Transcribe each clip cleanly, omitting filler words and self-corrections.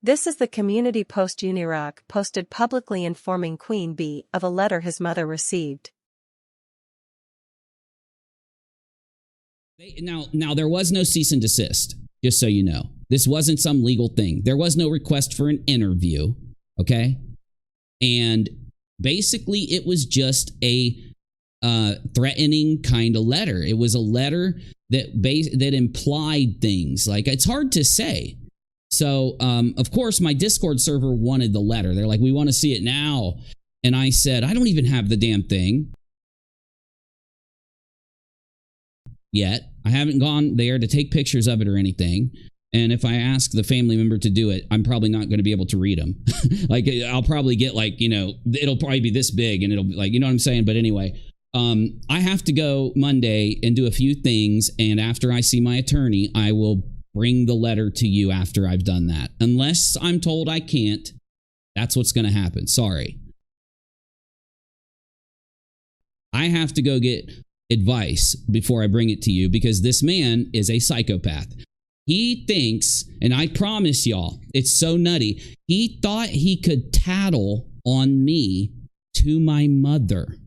This is the community post Unirock posted publicly informing Queen Bee of a letter his mother received. Now there was no cease and desist, just so you know. This wasn't some legal thing. There was no request for an interview, okay? And basically it was just a threatening kind of letter. It was a letter that implied things. Like, it's hard to say. So, of course, my Discord server wanted the letter. They're like, we want to see it now. And I said, I don't even have the damn thing yet. I haven't gone there to take pictures of it or anything. And if I ask the family member to do it, I'm probably not going to be able to read them. Like, I'll probably get like, it'll probably be this big and it'll be like, you know what I'm saying? But anyway, I have to go Monday and do a few things. And after I see my attorney, I will bring the letter to you after I've done that. Unless I'm told I can't, that's what's going to happen. Sorry. I have to go get advice before I bring it to you because this man is a psychopath. He thinks, and I promise y'all, it's so nutty, he thought he could tattle on me to my mother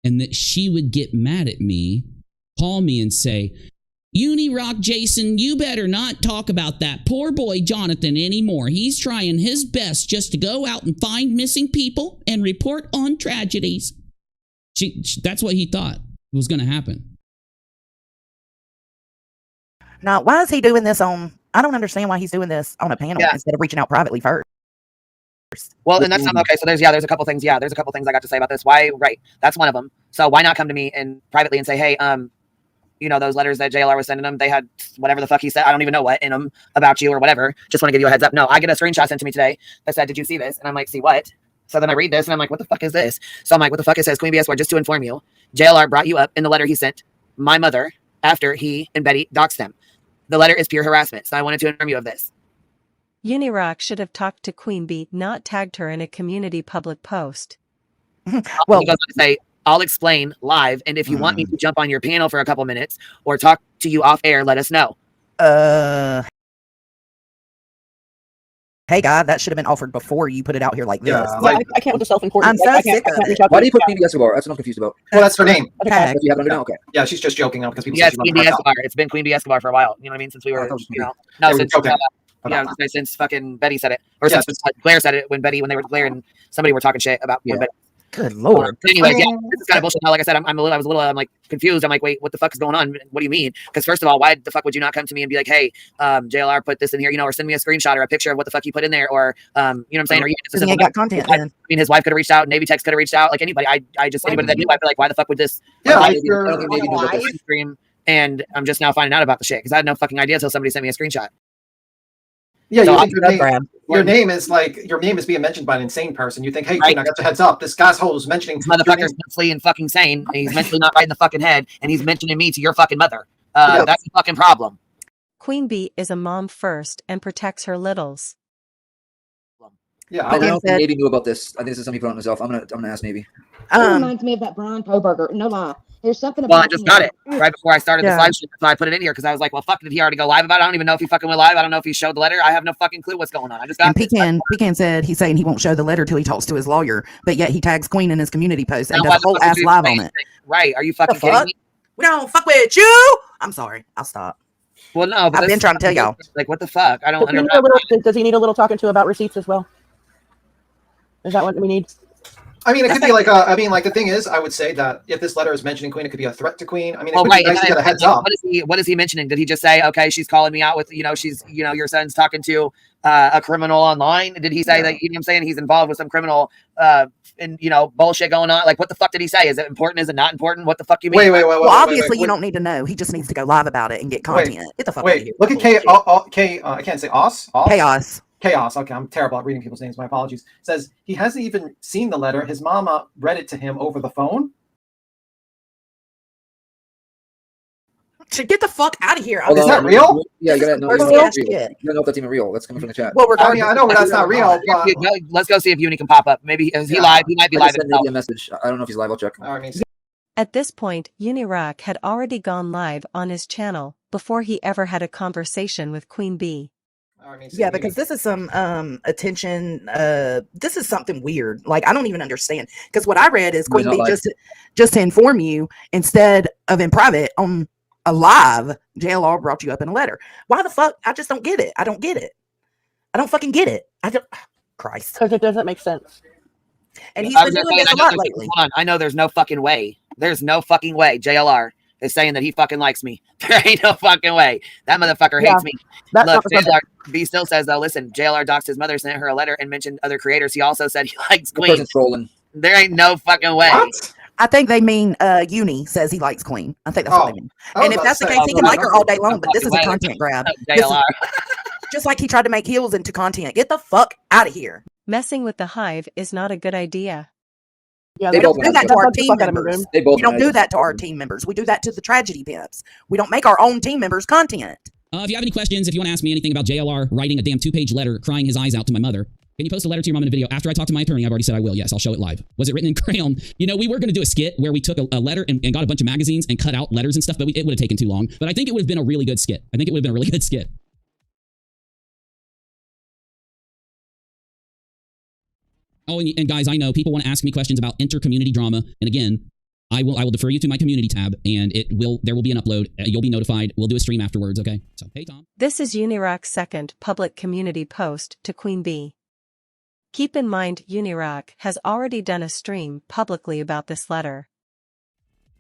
and that she would get mad at me, call me and say, Unirock Jason, you better not talk about that poor boy Jonathan anymore. He's trying his best just to go out and find missing people and report on tragedies. That's what he thought was going to happen. Now, why is he doing this on? I don't understand why he's doing this on a panel instead of reaching out privately first. Well, and that's not okay. So there's a couple things. Yeah, there's a couple things I got to say about this. Why? Right, that's one of them. So why not come to me and privately and say, hey, those letters that JLR was sending them, they had whatever the fuck he said, I don't even know what in them about you or whatever. Just want to give you a heads up. No, I get a screenshot sent to me today that said, did you see this? And I'm like, see what? So then I read this and I'm like, what the fuck is this? So I'm like, what the fuck? It says, Queen Bee Esquire, just to inform you, JLR brought you up in the letter he sent my mother after he and Betty doxed them. The letter is pure harassment. So I wanted to inform you of this. Unirock should have talked to Queen Bee, not tagged her in a community public post. Well, because I say, I'll explain live. And if you want me to jump on your panel for a couple minutes or talk to you off air, let us know. Hey, God, that should have been offered before you put it out here like this. Yeah, I can't with the self-importance. I'm so sick of it. Why do you put Queen Bee Esquire? That's what I'm confused about. Well, that's her name. Okay. You have it under now? Okay. Yeah, she's just joking now because people Yeah, say it's Queen Bee Esquire. It's been Queen Bee Esquire for a while. You know what I mean? Since we were, since fucking Betty said it, or since Claire said it when they were Claire and somebody were talking shit about Betty. Good Lord. But anyways, this is kind of bullshit. Now, like I said, I was a little, I'm like confused. I'm like, wait, what the fuck is going on? What do you mean? Because first of all, why the fuck would you not come to me and be like, hey, JLR put this in here, or send me a screenshot or a picture of what the fuck you put in there, or you know what I'm saying? Or he ain't got content. I mean, his wife could have reached out, Navy Tex could have reached out, like anybody. Anybody that knew, I feel like, why the fuck would this? Stream? And I'm just now finding out about the shit because I had no fucking idea until somebody sent me a screenshot. Yeah, so your name is being mentioned by an insane person. You think, hey, Queen, I got your heads up. This asshole is mentioning this motherfucker's mentally and fucking sane. And he's mentally not right in the fucking head, and he's mentioning me to your fucking mother. That's a fucking problem. Queen Bee is a mom first and protects her littles. Yeah, I don't know if Navy knew about this. I think this is something he put on himself. I'm gonna ask Navy. It reminds me of that Brian Poburger. No lie. There's something about. Well, I just got it right before I started this live stream, so I put it in here because I was like, well, fuck, did he already go live about it? I don't even know if he fucking went live. I don't know if he showed the letter. I have no fucking clue what's going on. I just got it. Pecan said he's saying he won't show the letter till he talks to his lawyer, but yet he tags Queen in his community post and does a whole ass live on it. Right? Are you fucking kidding me? We don't fuck with you. I'm sorry. I'll stop. Well, no, but I've been trying to tell y'all. Like, what the fuck? I don't understand. Does he need a little talking to about receipts as well? Is that what we need? I mean, it could be like the thing is, I would say that if this letter is mentioning Queen, it could be a threat to Queen. I mean, it could be nice to get a heads up. What is he mentioning? Did he just say, okay, she's calling me out with, she's, your son's talking to a criminal online? Did he say that, you know what I'm saying? He's involved with some criminal, bullshit going on? Like, what the fuck did he say? Is it important? Is it not important? What the fuck you mean? Wait. Well, obviously you don't need to know. He just needs to go live about it and get content. Get the fuck out of here. Look at I can't say Chaos. Okay, I'm terrible at reading people's names. My apologies. Says he hasn't even seen the letter. His mama read it to him over the phone. Get the fuck out of here. Is that real? Yeah, you gotta know. You don't know if that's even real. That's coming from the chat. Well, I know that's not real. Let's go see if Uni can pop up. Maybe is he live? He might be live. Send maybe a message. I don't know if he's live. I'll check. At this point, Unirock had already gone live on his channel before he ever had a conversation with Queen Bee. Yeah, because this is some attention. This is something weird. Like, I don't even understand. Because what I read is Queen B just to inform you, instead of in private on a live, JLR brought you up in a letter. Why the fuck? I just don't get it. I don't get it. I don't fucking get it. I don't. Christ. Because it doesn't make sense. And he's been doing this a lot lately. Hold on. I know there's no fucking way. There's no fucking way JLR is saying that he fucking likes me. There ain't no fucking way. That motherfucker hates me. Look, JLR B still says, though, listen, JLR doxed his mother, sent her a letter, and mentioned other creators. He also said he likes Queen. There ain't no fucking way. What? I think they mean Uni says he likes Queen. I think that's what they mean. And if that's the case, he can like her all day long, but this is a content grab. Just like he tried to make heels into content. Get the fuck out of here. Messing with the hive is not a good idea. Yeah, we don't do that to our team members. We don't do that to our team members. We do that to the tragedy pimps. We don't make our own team members content. If you have any questions, if you want to ask me anything about JLR writing a damn 2-page letter crying his eyes out to my mother, can you post a letter to your mom in a video? After I talk to my attorney, I've already said I will. Yes, I'll show it live. Was it written in crayon? You know, we were going to do a skit where we took a letter and got a bunch of magazines and cut out letters and stuff, but it would have taken too long. But I think it would have been a really good skit. I think it would have been a really good skit. Oh, and guys, I know people want to ask me questions about inter-community drama. And again, I will defer you to my community tab, and there will be an upload. You'll be notified. We'll do a stream afterwards, okay? So, hey, Tom. This is Unirock's second public community post to Queen B. Keep in mind, Unirock has already done a stream publicly about this letter.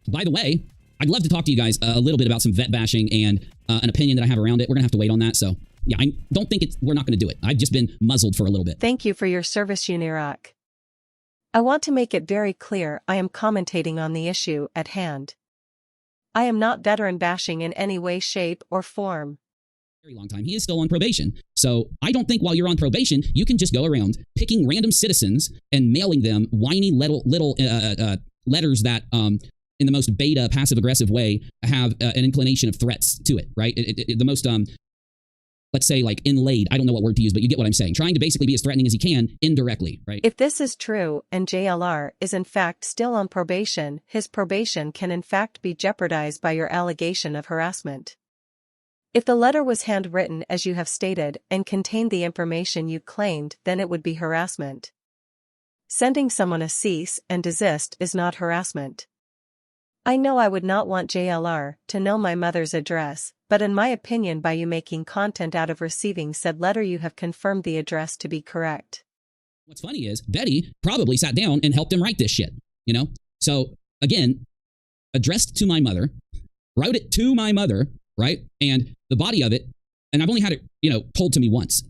By the way, I'd love to talk to you guys a little bit about some vet bashing and an opinion that I have around it. We're going to have to wait on that, so... yeah, I don't think we're not going to do it. I've just been muzzled for a little bit. Thank you for your service, Unirock. I want to make it very clear I am commentating on the issue at hand. I am not veteran bashing in any way, shape, or form. Very long time. He is still on probation. So I don't think while you're on probation, you can just go around picking random citizens and mailing them whiny little letters that, in the most beta, passive-aggressive way, have an inclination of threats to it, right? The most... let's say, like, inlaid. I don't know what word to use, but you get what I'm saying. Trying to basically be as threatening as he can indirectly, right? If this is true, and JLR is in fact still on probation, his probation can in fact be jeopardized by your allegation of harassment. If the letter was handwritten as you have stated and contained the information you claimed, then it would be harassment. Sending someone a cease and desist is not harassment. I know I would not want JLR to know my mother's address, but in my opinion, by you making content out of receiving said letter, you have confirmed the address to be correct. What's funny is Betty probably sat down and helped him write this shit, you know? So again, addressed to my mother, wrote it to my mother, right? And the body of it, and I've only had it, told to me once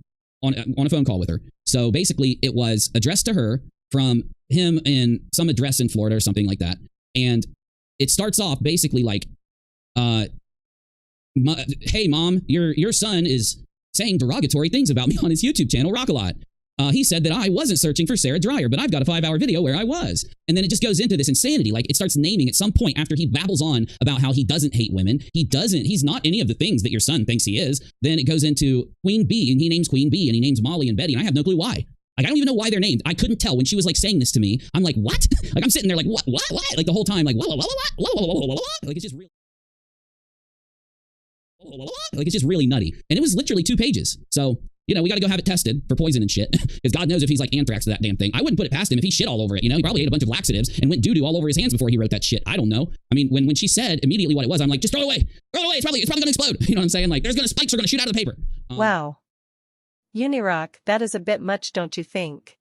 on a phone call with her. So basically it was addressed to her from him in some address in Florida or something like that. And it starts off basically like, hey, Mom, your son is saying derogatory things about me on his YouTube channel, Rock-A-Lot. He said that I wasn't searching for Sarah Dreyer, but I've got a 5-hour video where I was. And then it just goes into this insanity. Like, it starts naming at some point after he babbles on about how he doesn't hate women. He's not any of the things that your son thinks he is. Then it goes into Queen B, and he names Queen B, and he names Molly and Betty, and I have no clue why. Like, I don't even know why they're named. I couldn't tell when she was, like, saying this to me. I'm like, what? Like, I'm sitting there like, what? Like, the whole time, like, what? Like, it's just real. Like, it's just really nutty. And it was literally 2 pages. So, we got to go have it tested for poison and shit. Because God knows if he's like anthrax to that damn thing. I wouldn't put it past him if he shit all over it, He probably ate a bunch of laxatives and went doo-doo all over his hands before he wrote that shit. I don't know. I mean, when she said immediately what it was, I'm like, just throw it away. Throw it away. It's probably going to explode. You know what I'm saying? Like, spikes are going to shoot out of the paper. Wow. Unirock, that is a bit much, don't you think?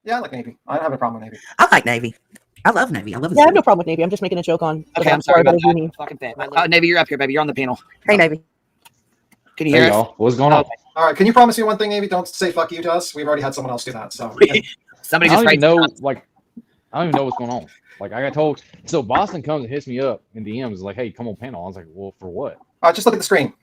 Yeah, I like Navy. I don't have a problem with Navy. I like Navy. I love Navy. I love it. Yeah, I have no problem with Navy. I'm just making a joke on. Okay, I'm sorry about that. Fucking fit. Oh, Navy, you're up here, baby. You're on the panel. Hey, Navy. Can you hear us? What's going on? All right, can you promise me one thing, Navy? Don't say fuck you to us. We've already had someone else do that. So somebody just I don't even know what's going on. Like, I got told. So Boston comes and hits me up in DMs like, "Hey, come on panel." I was like, "Well, for what?" Just look at the screen.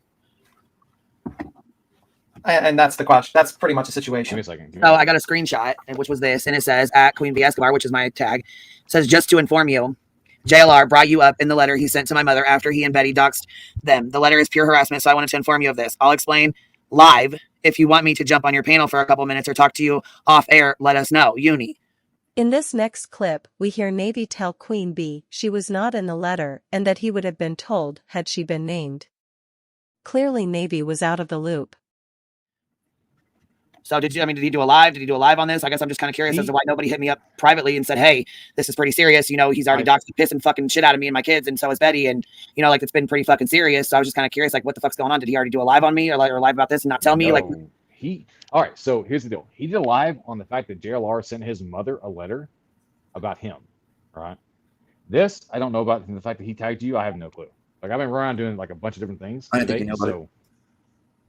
And that's the question. That's pretty much the situation. Give me a second. So I got a screenshot, which was this, and it says at Queen B Escobar, which is my tag. It says, just to inform you, JLR brought you up in the letter he sent to my mother after he and Betty doxed them. The letter is pure harassment, so I wanted to inform you of this. I'll explain live. If you want me to jump on your panel for a couple minutes or talk to you off air, let us know. Uni. In this next clip, we hear Navy tell Queen B she was not in the letter and that he would have been told had she been named. Clearly Navy was out of the loop. So did he do a live? Did he do a live on this? I guess I'm just kind of curious as to why nobody hit me up privately and said, hey, this is pretty serious. You know, he's already doxed the piss and fucking shit out of me and my kids. And so is Betty. And, you know, like, it's been pretty fucking serious. So I was just kind of curious, like, what the fuck's going on? Did he already do a live on me or live about this and not tell me? Like, all right. So here's the deal. He did a live on the fact that JLR sent his mother a letter about him. All right. This, I don't know about. And the fact that he tagged you, I have no clue. Like, I've been around doing like a bunch of different things. I didn't think you know about it.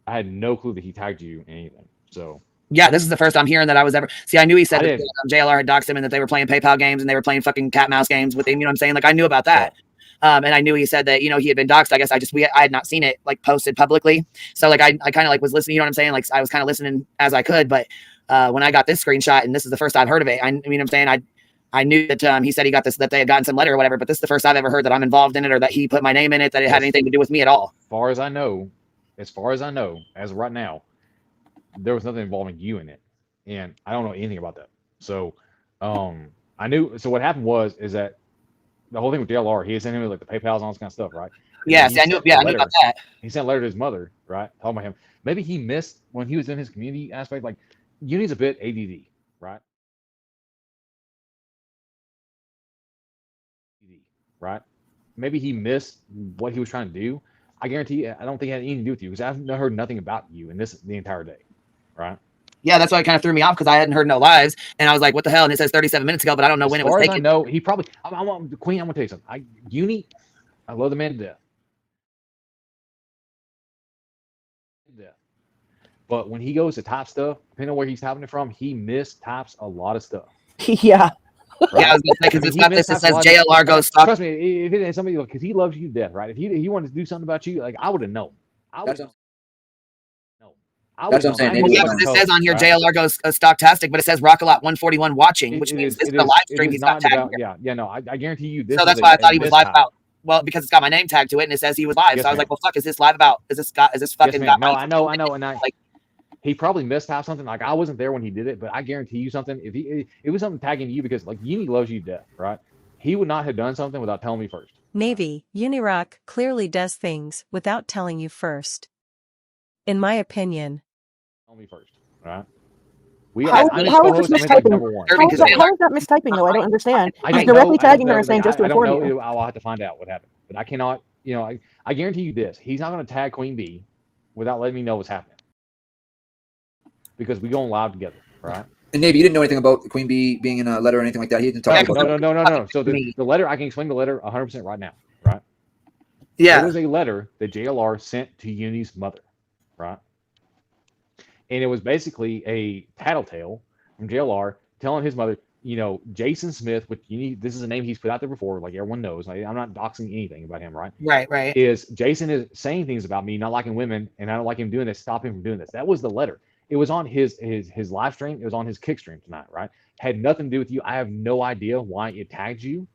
I had no clue that he tagged you in anything. So yeah, this is the first I'm hearing that I was ever. See, I knew he said that JLR had doxed him and that they were playing PayPal games and they were playing fucking cat mouse games with him. You know what I'm saying? Like, I knew about that. And I knew he said that, you know, he had been doxed. I guess I had not seen it like posted publicly. So like, I kind of like was listening, you know what I'm saying? Like, I was kind of listening as I could, but when I got this screenshot and this is the first I've heard of it, I mean, I'm saying I knew that he said he got this, that they had gotten some letter or whatever, but this is the first I've ever heard that I'm involved in it or that he put my name in it, that it had anything to do with me at all. As far as I know, as of right now, there was nothing involving you in it. And I don't know anything about that. So I knew. So what happened is that the whole thing with JLR, he sent him like the PayPals and all this kind of stuff, right? Yeah, I knew about that. He sent a letter to his mother, right? Talking about him. Maybe he missed when he was in his community aspect. Like, Uni's a bit ADD, right? Right? Maybe he missed what he was trying to do. I guarantee you, I don't think it had anything to do with you because I've heard nothing about you in the entire day, right? Yeah, that's why it kind of threw me off because I hadn't heard no lives, and I was like, "What the hell?" And it says 37 minutes ago, but I don't know when it was taken. No, he probably. I want the Queen. I'm gonna tell you something. Uni, I love the man to death. But when he goes to top stuff, depending on where he's typing it from, he mistypes a lot of stuff. Yeah. Right? Yeah, I was gonna say because it's got this. It says JLR goes stock. Trust me, if it is somebody because he loves you to death, right? If he wanted to do something about you, like I would have known. That's what I'm saying. Yeah, because it says on here JLR goes stocktastic, but it says Rock a Lot 141 watching, which means this is the live stream he's not tagging. Yeah, no, I guarantee you this. So that's why I thought he was live about. Well, because it's got my name tagged to it and it says he was live. Yes, so I was like, well, fuck, is this live about? Is this fucking? Yes, no, I know, and like he probably mistyped something. Like I wasn't there when he did it, but I guarantee you something. If it was something tagging you because like Uni loves you to death, right? He would not have done something without telling me first. Navy, Unirock clearly does things without telling you first. In my opinion. Tell me first, right? How is this mistyping? How is that mistyping though? I don't understand. He's directly tagging her and saying just to inform you. I'll have to find out what happened, but I cannot. You know, I guarantee you this: he's not going to tag Queen Bee without letting me know what's happening because we go live together, right? And Navy, you didn't know anything about Queen Bee being in a letter or anything like that. He didn't talk about it. No. So the letter, I can explain the letter 100% right now, right? Yeah. It was a letter that JLR sent to Uni's mother, right? And it was basically a tattletale from JLR telling his mother, you know, Jason Smith, which this is a name he's put out there before, like everyone knows. Like, I'm not doxing anything about him, right? Right. Is Jason is saying things about me not liking women, and I don't like him doing this. Stop him from doing this. That was the letter. It was on his live stream. It was on his kick stream tonight, right? Had nothing to do with you. I have no idea why it tagged you,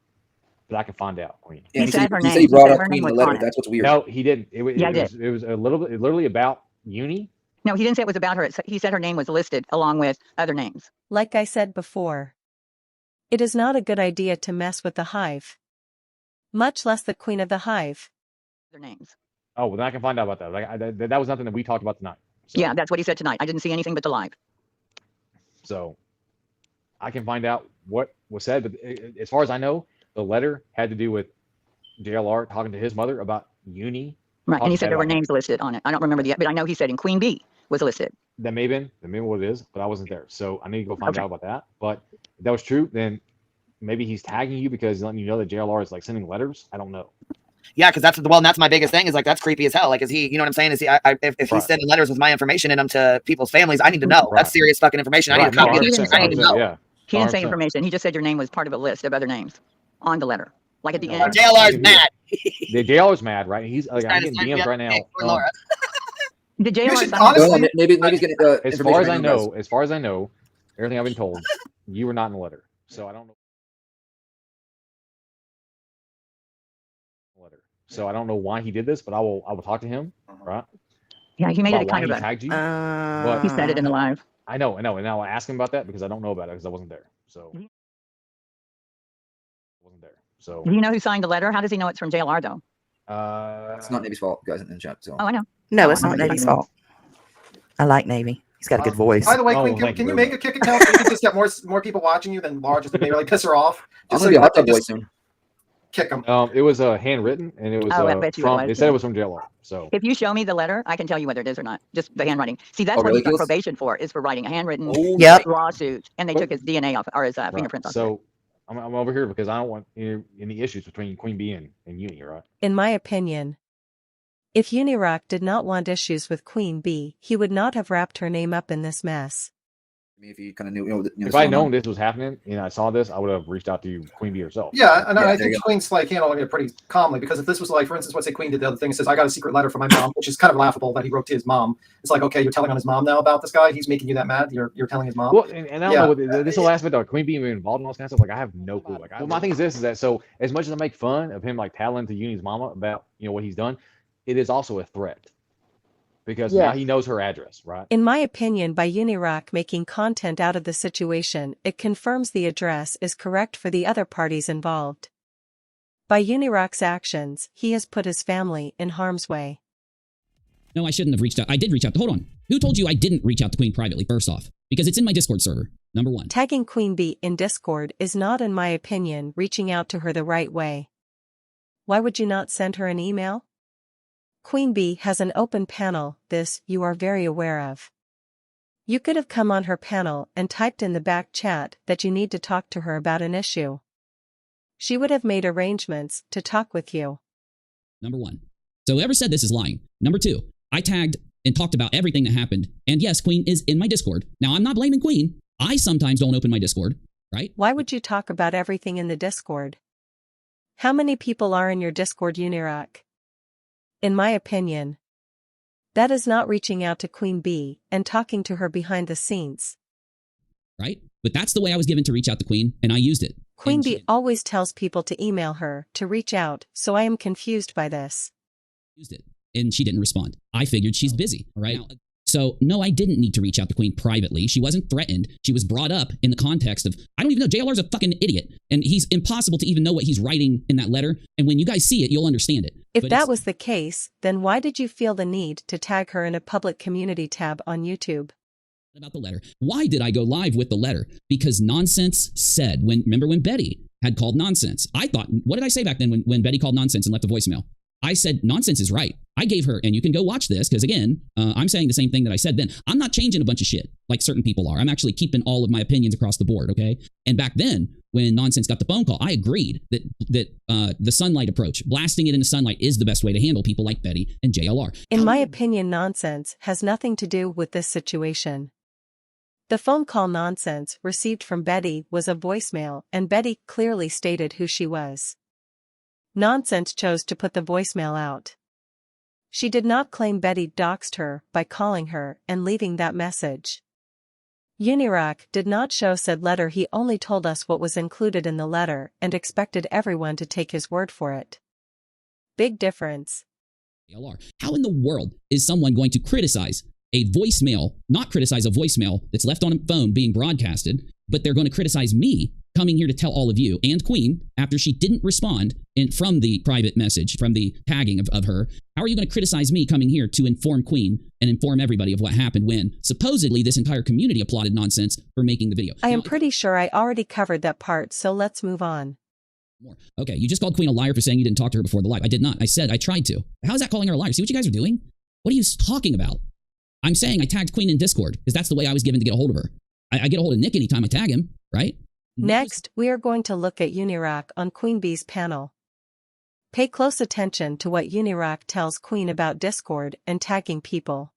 but I can find out. Queen. Yeah, he said he brought up Queen in the letter. That's what's weird. No, he didn't. It was a little bit literally about Uni. No, he didn't say it was about her. He said her name was listed along with other names. Like I said before, it is not a good idea to mess with the hive, much less the queen of the hive. Their names. Oh, well, then I can find out about that. Like that was nothing that we talked about tonight. So. Yeah, that's what he said tonight. I didn't see anything but the live. So I can find out what was said, but as far as I know, the letter had to do with JLR talking to his mother about Uni. Right, and he said there were names listed on it. I don't remember but I know he said in Queen Bee was listed. That may have been what it is, but I wasn't there. So I need to go find out about that. But if that was true, then maybe he's tagging you because he's letting you know that JLR is like sending letters. I don't know. Yeah, because that's my biggest thing is like that's creepy as hell. Like, is he? You know what I'm saying? Is he? If he's sending letters with my information in them to people's families, I need to know. That's serious fucking information. I need to copy it. I need to know. Yeah. He didn't say information. He just said your name was part of a list of other names on the letter. Like at the end. JLR's mad. The JLR's mad, right? He's like I'm getting DMs right now. Laura. The JLR. Maybe he's getting. As far as I know, everything I've been told, you were not in the letter, so I don't know. So I don't know why he did this, but I will talk to him, right? Yeah, he made it kind of a tagged you. He said it in the live. I know, and I'll ask him about that because I don't know about it because I wasn't there. So So do you know who signed the letter? How does he know it's from JLR though? It's not Navy's fault, guys in the chat. So. Oh, I know. No, it's not Navy's fault. I like Navy. He's got a good voice. By the way, Queen, can you make a kick account so you can just get more people watching you than Laura, just to maybe really piss her off? I'm gonna be a hot tub boy soon. Kick him. It was handwritten, and it was it said it was from JLR. So if you show me the letter, I can tell you whether it is or not. Just the handwriting. See, that's what he's on probation for, is for writing a handwritten lawsuit, and they took his DNA off, or his fingerprints off. So I'm over here because I don't want any issues between Queen Bee and Uni, right? In my opinion, if Unirock did not want issues with Queen Bee, he would not have wrapped her name up in this mess. I mean, if you kind of knew, if I'd known this was happening and I saw this, I would have reached out to Queen Bee herself. Yeah, and I think Queen's like handling it pretty calmly, because if this was like, for instance, let's say Queen did the other thing, says, I got a secret letter from my mom, which is kind of laughable that he wrote to his mom. It's like, okay, you're telling on his mom now about this guy. He's making you that mad. You're telling his mom. Well, and I don't know this whole aspect of Queen being involved in all this kind of stuff. Like, I have no clue. Like, my thing is this: is that so as much as I make fun of him, like tattling to Uni's mama about what he's done, it is also a threat. Because now he knows her address, right? In my opinion, by Unirock making content out of the situation, it confirms the address is correct for the other parties involved. By Unirock's actions, he has put his family in harm's way. No, I shouldn't have reached out. I did reach out. Hold on. Who told you I didn't reach out to Queen privately, first off? Because it's in my Discord server, number one. Tagging Queen Bee in Discord is not, in my opinion, reaching out to her the right way. Why would you not send her an email? Queen Bee has an open panel, this you are very aware of. You could have come on her panel and typed in the back chat that you need to talk to her about an issue. She would have made arrangements to talk with you. Number one. So whoever said this is lying. Number two, I tagged and talked about everything that happened. And yes, Queen is in my Discord. Now, I'm not blaming Queen. I sometimes don't open my Discord, right? Why would you talk about everything in the Discord? How many people are in your Discord, Unirock? In my opinion, that is not reaching out to Queen Bee and talking to her behind the scenes. Right? But that's the way I was given to reach out to Queen, and I used it. Queen Bee always tells people to email her to reach out, so I am confused by this. Used it, and she didn't respond. I figured she's busy, right? So, no, I didn't need to reach out to Queen privately. She wasn't threatened. She was brought up in the context of, I don't even know, JLR's a fucking idiot. And he's impossible to even know what he's writing in that letter. And when you guys see it, you'll understand it. If that was the case, then why did you feel the need to tag her in a public community tab on YouTube? About the letter. Why did I go live with the letter? Because Nonsense said, remember when Betty had called Nonsense? I thought, what did I say back then when Betty called Nonsense and left a voicemail? I said, Nonsense is right. I gave her, and you can go watch this, because again, I'm saying the same thing that I said then. I'm not changing a bunch of shit like certain people are. I'm actually keeping all of my opinions across the board, okay? And back then, when Nonsense got the phone call, I agreed that the sunlight approach, blasting it into sunlight, is the best way to handle people like Betty and JLR. In my opinion, Nonsense has nothing to do with this situation. The phone call Nonsense received from Betty was a voicemail, and Betty clearly stated who she was. Nonsense chose to put the voicemail out. She did not claim Betty doxed her by calling her and leaving that message. Unirock did not show said letter. He only told us what was included in the letter and expected everyone to take his word for it. Big difference. How in the world is someone going to criticize a voicemail, not criticize a voicemail that's left on a phone being broadcasted, but they're going to criticize me coming here to tell all of you and Queen after she didn't respond from the private message, from the tagging of her? How are you going to criticize me coming here to inform Queen and inform everybody of what happened when supposedly this entire community applauded Nonsense for making the video? I am pretty sure I already covered that part, so let's move on. Okay, you just called Queen a liar for saying you didn't talk to her before the live. I did not. I said I tried to. How is that calling her a liar? See what you guys are doing? What are you talking about? I'm saying I tagged Queen in Discord because that's the way I was given to get a hold of her. I get a hold of Nick anytime I tag him, right? Next, we are going to look at Unirock on Queen Bee's panel. Pay close attention to what Unirock tells Queen about Discord and tagging people.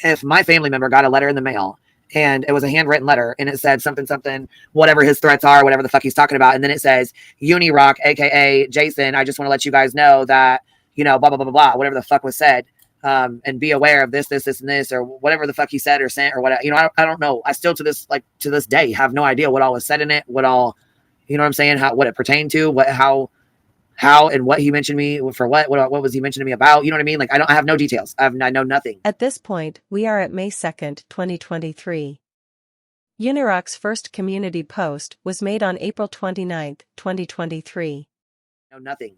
If my family member got a letter in the mail and it was a handwritten letter and it said something, whatever his threats are, whatever the fuck he's talking about, and then it says, Unirock, aka Jason, I just want to let you guys know that, blah, blah, blah, blah, blah, whatever the fuck was said. And be aware of this, and this, or whatever the fuck he said or sent or whatever. I don't know. I still to this day have no idea what all was said in it, what all, what I'm saying, what it pertained to, how and what he mentioned me for, what was he mentioning me about? You know what I mean? Like, I have no details. I know nothing. At this point, we are at May 2nd, 2023. Unirock's first community post was made on April 29th, 2023. I know nothing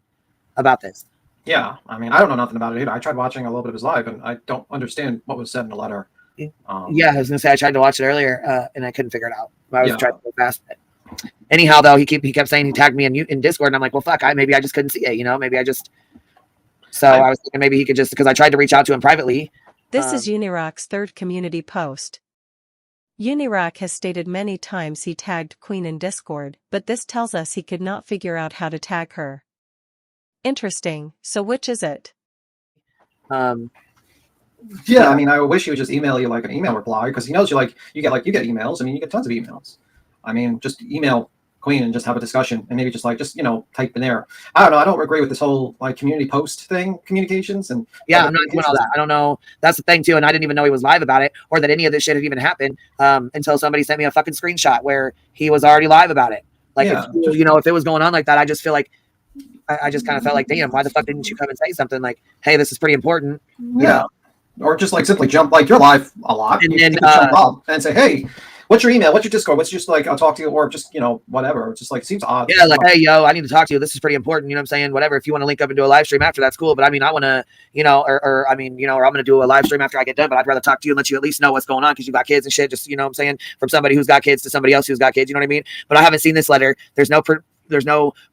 about this. Yeah, I mean, I don't know nothing about it either. I tried watching a little bit of his live, and I don't understand what was said in the letter. Yeah, I was gonna say I tried to watch it earlier and I couldn't figure it out. I was trying to go fast. Anyhow, though, he kept saying he tagged me in Discord, and I'm like, well, fuck, maybe I just couldn't see it, you know? Maybe I just. So I was thinking maybe he could just, because I tried to reach out to him privately. This is Unirock's third community post. Unirock has stated many times he tagged Queen in Discord, but this tells us he could not figure out how to tag her. Interesting. So which is it? Yeah, I mean, I wish he would just email you like an email reply, because he knows you get emails. I mean, you get tons of emails. I mean, just email Queen and just have a discussion, and maybe just type in there. I don't know. I don't agree with this whole like community post thing, communications, and I'm not doing all that. I don't know. That's the thing too, and I didn't even know he was live about it, or that any of this shit had even happened until somebody sent me a fucking screenshot where he was already live about it. Like, if it was going on like that, I just feel like I just kind of felt like, damn, why the fuck didn't you come and say something like, hey, this is pretty important, you know? Or just like simply jump, like you're live a lot, and then jump up and say, hey, what's your email? What's your Discord? What's just like, I'll talk to you, or just, whatever. It's just like, it seems odd. Yeah, like, hey, yo, I need to talk to you. This is pretty important. You know what I'm saying? Whatever. If you want to link up and do a live stream after, that's cool. But I mean, I want to, or I'm going to do a live stream after I get done, but I'd rather talk to you and let you at least know what's going on because you got kids and shit. Just, you know what I'm saying? From somebody who's got kids to somebody else who's got kids. You know what I mean? But I haven't seen this letter. There's no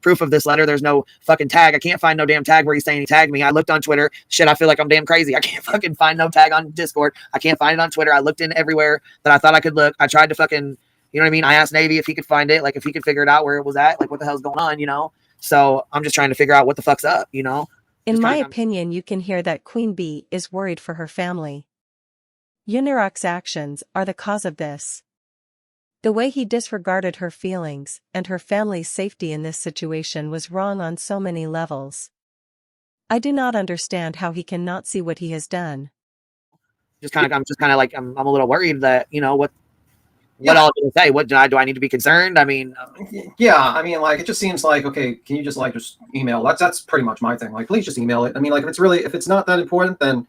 proof of this letter. There's no fucking tag. I can't find no damn tag where he's saying he tagged me. I looked on Twitter. Shit, I feel like I'm damn crazy. I can't fucking find no tag on Discord. I can't find it on Twitter. I looked in everywhere that I thought I could look. I tried to fucking, you know what I mean? I asked Navy if he could find it, like if he could figure it out where it was at, like what the hell's going on, So I'm just trying to figure out what the fuck's up, In my opinion, you can hear that Queen Bee is worried for her family. Unirock's actions are the cause of this. The way he disregarded her feelings and her family's safety in this situation was wrong on so many levels. I do not understand how he cannot see what he has done. I'm a little worried that, what all did I say? What do I need to be concerned? I mean, like, it just seems like, okay, can you just email? That's pretty much my thing. Like, please just email it. I mean, like, if it's not that important, then,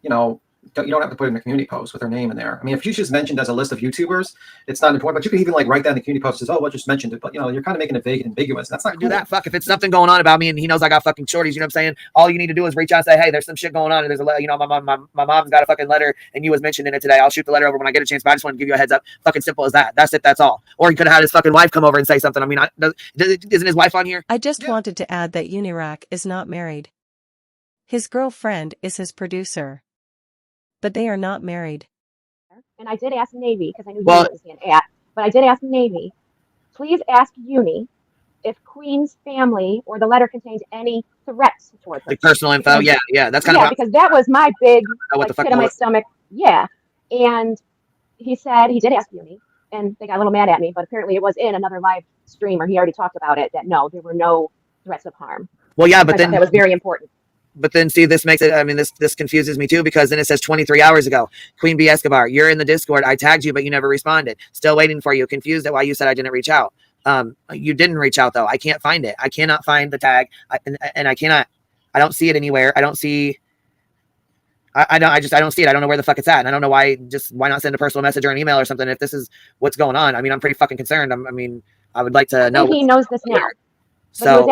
you don't have to put in a community post with her name in there. I mean, if you just mentioned as a list of YouTubers, it's not important, but you can even write down the community post and says, oh, well, just mentioned it. But, you're kind of making it vague and ambiguous. That's not cool. Do that. Fuck, if it's something going on about me and he knows I got fucking shorties, you know what I'm saying? All you need to do is reach out and say, hey, there's some shit going on. And there's my mom's got a fucking letter and you was mentioned in it today. I'll shoot the letter over when I get a chance, but I just want to give you a heads up. Fucking simple as that. That's it. That's all. Or he could have had his fucking wife come over and say something. I mean, isn't his wife on here? I just wanted to add that Unirock is not married. His girlfriend is his producer. But they are not married. And I did ask Navy, because I knew you were saying at, but I did ask Navy, please ask Uni if Queen's family or the letter contains any threats towards her. Like personal info, yeah, that's kind of because that was my big pit of my stomach. Yeah, and he said he did ask Uni, and they got a little mad at me, but apparently it was in another live stream, or he already talked about it. That no, there were no threats of harm. Well, yeah, but then that was very important. But then see, this makes it, I mean, this confuses me too, because then it says 23 hours ago, Queen Bee Escobar, you're in the Discord. I tagged you, but you never responded. Still waiting for you. Confused at why you said I didn't reach out. You didn't reach out though. I can't find it. I cannot find the tag. I don't see it anywhere. I don't see, I don't see it. I don't know where the fuck it's at. And I don't know why not send a personal message or an email or something if this is what's going on. I mean, I'm pretty fucking concerned. I would like to know. He knows this now. So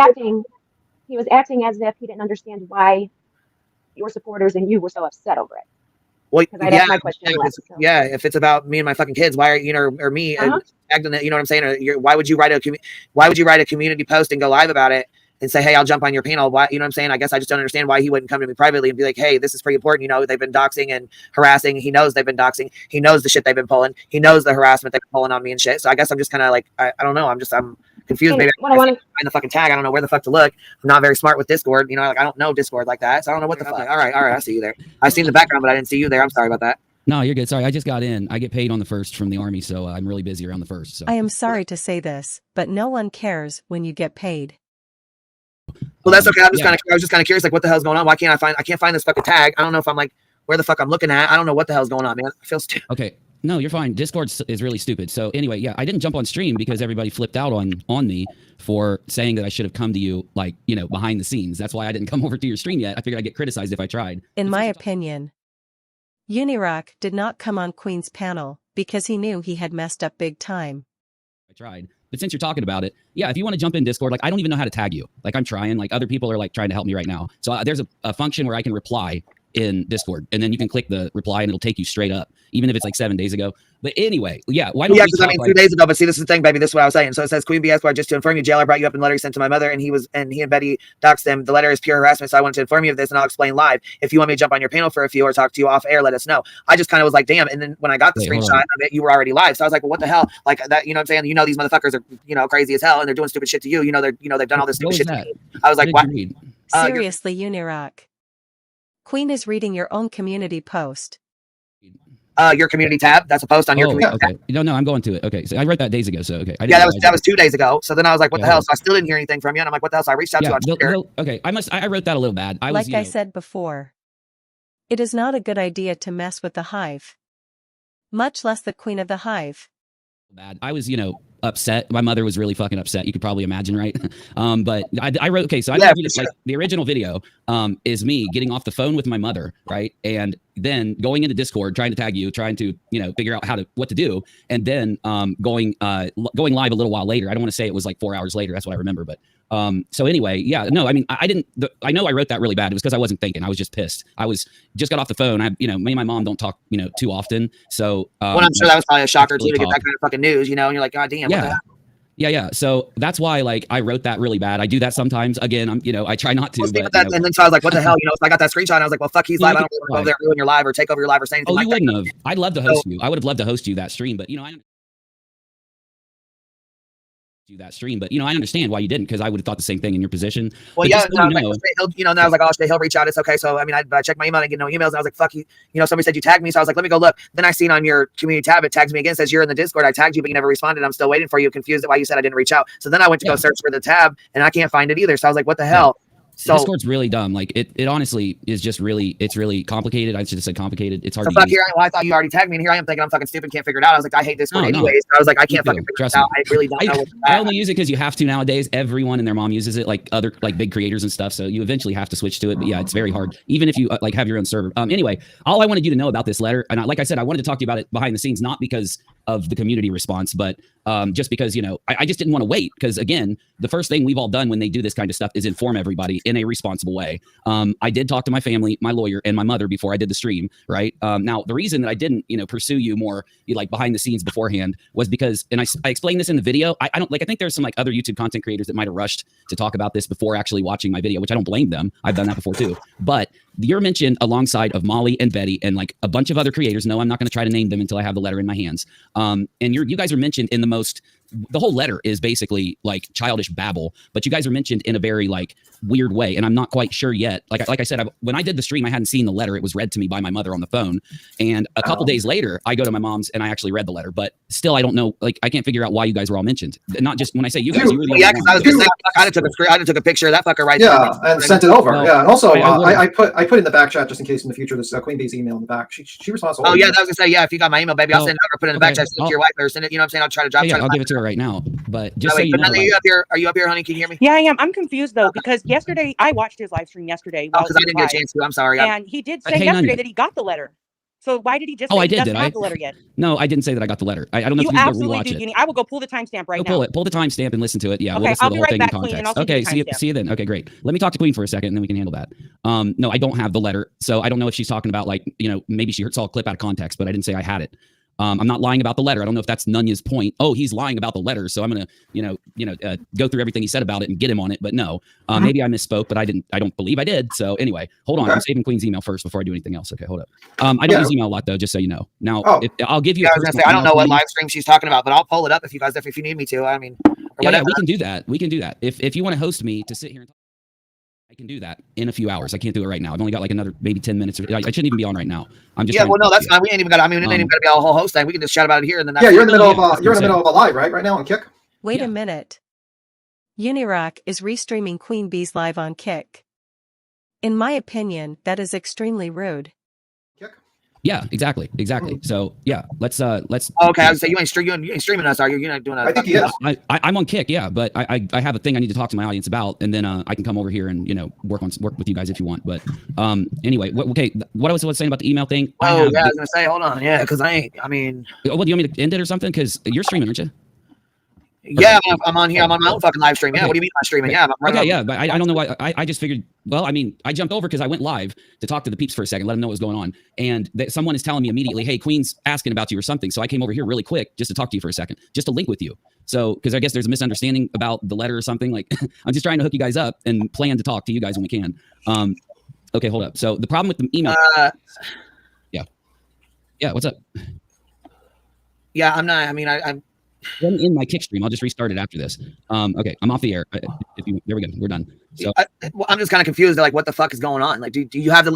he was acting as if he didn't understand why your supporters and you were so upset over it. Well, that's my question. Yeah, if it's about me and my fucking kids, why are or me acting that? You know what I'm saying? Or why would you write a community post and go live about it and say, hey, I'll jump on your panel? Why? You know what I'm saying? I guess I just don't understand why he wouldn't come to me privately and be like, hey, this is pretty important. They've been doxing and harassing. He knows they've been doxing. He knows the shit they've been pulling. He knows the harassment they've been pulling on me and shit. So I guess I'm just kind of like, I don't know. I'm confused. Maybe I want to find the fucking tag. I don't know where the fuck to look. I'm not very smart with Discord. I don't know Discord like that. So I don't know what the fuck. All right. I see you there. I seen the background, but I didn't see you there. I'm sorry about that. No, you're good. Sorry, I just got in. I get paid on the 1st from the Army, so I'm really busy around the 1st. So. I am sorry to say this, but no one cares when you get paid. Well, that's okay. I was just kind of curious, like, what the hell's going on? Why can't I can't find this fucking tag? I don't know if I'm like, where the fuck I'm looking at. I don't know what the hell's going on, man. I feel stupid. Okay. No, you're fine. Discord is really stupid. So anyway, yeah, I didn't jump on stream because everybody flipped out on me for saying that I should have come to you, like, behind the scenes. That's why I didn't come over to your stream yet. I figured I'd get criticized if I tried. In my opinion, Unirock did not come on Queen's panel because he knew he had messed up big time. I tried. But since you're talking about it, yeah, if you want to jump in Discord, like, I don't even know how to tag you. Like, I'm trying. Like, other people are, like, trying to help me right now. So there's a function where I can reply in Discord, and then you can click the reply and it'll take you straight up, even if it's like 7 days ago. But anyway, yeah, why don't yeah, we because I mean, 2 days ago, but see, this is the thing, baby. This is what I was saying. So it says, Queen B Esquire, just to inform you, JLR brought you up in the letter he sent to my mother, and he and Betty doxed them. The letter is pure harassment, so I wanted to inform you of this, and I'll explain live. If you want me to jump on your panel for a few or talk to you off air, let us know. I just kind of was like, damn. And then when I got the screenshot of it, you were already live. So I was like, well, what the hell? Like that, you know what I'm saying? You know, these motherfuckers are, you know, crazy as hell, and they're doing stupid shit to you. You know, they've done all this stupid shit to me. I was like, what? Seriously, Unirock. Queen is reading your own community post. Your community tab. That's a post on your community tab. No, I'm going to it. Okay, so I wrote that days ago. So okay, yeah, that was 2 days ago. So then I was like, what the hell? So I still didn't hear anything from you, and I'm like, what the hell? So I reached out to you on Twitter. Okay, I wrote that a little bad. I said before, it is not a good idea to mess with the hive, much less the queen of the hive. Bad. I was, upset. My mother was really fucking upset. You could probably imagine, right? But I wrote, okay, so like the original video is me getting off the phone with my mother, right? And then going into Discord, trying to tag you, trying to, figure out what to do. And then going live a little while later. I don't want to say it was like 4 hours later. That's what I remember. But so anyway, yeah, no, I mean, I know I wrote that really bad. It was because I wasn't thinking. I was just pissed. I just got off the phone. Me and my mom don't talk, too often. So, well, I'm sure that was probably a shocker too, to get that kind of fucking news, and you're like, God damn. Yeah. Yeah. So that's why, I wrote that really bad. I do that sometimes. Again, I try not to. Well, but, and then so I was like, what the hell? So I got that screenshot. And I was like, well, fuck, he's live. I don't want to go over there and ruin your live or take over your live or say anything like that. You wouldn't have. I'd love to host you. I would have loved to host you that stream, but I do that stream, but I understand why you didn't, because I would have thought the same thing in your position. Well, yeah, and I was like, oh shit, he'll reach out. It's okay. So I mean, I checked my email and I get no emails. And I was like, fuck you. Somebody said you tagged me, so I was like, let me go look. Then I seen on your community tab, it tags me again, says you're in the Discord. I tagged you, but you never responded. I'm still waiting for you. Confused at why you said I didn't reach out. So then I went to go search for the tab, and I can't find it either. So I was like, what the hell? So Discord's really dumb. It honestly is just it's really complicated. I should have said complicated. It's hard to use. I thought you already tagged me, and here I am thinking I'm fucking stupid, can't figure it out. I was like, I hate Discord anyways. So I was like, I can't fucking figure it out. I really don't know. I only use it because you have to nowadays. Everyone and their mom uses it, like other big creators and stuff. So you eventually have to switch to it. But yeah, it's very hard, even if you have your own server. Anyway, all I wanted you to know about this letter, and like I said, I wanted to talk to you about it behind the scenes, not because of the community response, but just because I just didn't want to wait, because again, the first thing we've all done when they do this kind of stuff is inform everybody in a responsible way. I did talk to my family, my lawyer, and my mother before I did the stream, right? Now the reason that I didn't pursue you more behind the scenes beforehand was because, and I explained this in the video, I think there's some other YouTube content creators that might have rushed to talk about this before actually watching my video, which I don't blame them. I've done that before too. But you're mentioned alongside of Molly and Betty and a bunch of other creators. No, I'm not going to try to name them until I have the letter in my hands. And you guys are mentioned in the whole letter is basically childish babble, but you guys are mentioned in a very weird way. And I'm not quite sure yet. Like I said, when I did the stream, I hadn't seen the letter. It was read to me by my mother on the phone. And a couple days later, I go to my mom's and I actually read the letter, but still, I don't know. I can't figure out why you guys were all mentioned. Not just when I say you guys. Yeah, because I was just I took a picture of that fucker right there. Yeah, and sent it over. And also, I put in the back chat just in case in the future. This Queen Bee's email in the back. She responds. Oh yeah, I was gonna say, yeah. If you got my email, baby, I'll send it over. Put it in the back chat. Send it to your wife or send it. You know what I'm saying? I'll try to drop. I'll give it to her right now. But just so you know, are you up here, honey? Can you hear me? Yeah, I am. I'm confused though, because yesterday I watched his live stream yesterday. Because I didn't get a chance to. I'm sorry. And he did say yesterday that he got the letter. So why did he just say he doesn't have the letter yet? No, I didn't say that I got the letter. I don't know if you need to rewatch it. I will go pull the timestamp right now. Pull the timestamp and listen to it. Yeah, okay, I'll be right back, Queen, and I'll okay, see you then. Okay, great. Let me talk to Queen for a second, and then we can handle that. No, I don't have the letter, so I don't know if she's talking about maybe she saw a clip out of context, but I didn't say I had it. I'm not lying about the letter. I don't know if that's Nunya's point. Oh, he's lying about the letter, so I'm gonna, go through everything he said about it and get him on it. But no, maybe I misspoke, but I don't believe I did. So anyway, hold on. Okay. I'm saving Queen's email first before I do anything else. Okay, hold up. I don't use email a lot though, just so you know. Now, I'll give you. I was gonna say I don't know what live stream she's talking about, but I'll pull it up if you need me to. I mean, yeah, we can do that. We can do that. If you want to host me to sit here and talk, I can do that in a few hours. I can't do it right now. I've only got another maybe 10 minutes. I shouldn't even be on right now. I'm just that's fine. We ain't even got. I mean, it ain't even got to be a whole host thing. We can just chat about it here and then. Yeah, you're in the middle of a live right now on Kick. Wait a minute. Unirock is restreaming Queen Bee's live on Kick. In my opinion, that is extremely rude. Yeah, exactly. So yeah, let's. Okay, I was say you ain't streaming us, are you? You're not doing. I think he is. I'm on Kick, yeah, but I have a thing I need to talk to my audience about, and then I can come over here and work with you guys if you want. But anyway, what I was saying about the email thing. I was gonna say, hold on, yeah, because I mean, what do you want me to end it or something? Because you're streaming, aren't you? Yeah, I'm on here. I'm on my own fucking live stream. Yeah, what do you mean I'm streaming? Yeah, okay, yeah, but I don't know why. I just figured. Well, I mean, I jumped over because I went live to talk to the peeps for a second, let them know what was going on, and someone is telling me immediately, "Hey, Queen's asking about you or something." So I came over here really quick just to talk to you for a second, just to link with you. So because I guess there's a misunderstanding about the letter or something. Like I'm just trying to hook you guys up and plan to talk to you guys when we can. Okay, hold up. So the problem with the email. Yeah. What's up? Yeah, I'm not. I mean, I'm in my kick stream. I'll just restart it after this. Okay, I'm off the air. There we go. We're done. So I'm just kind of confused. Like, what the fuck is going on? Like, did you get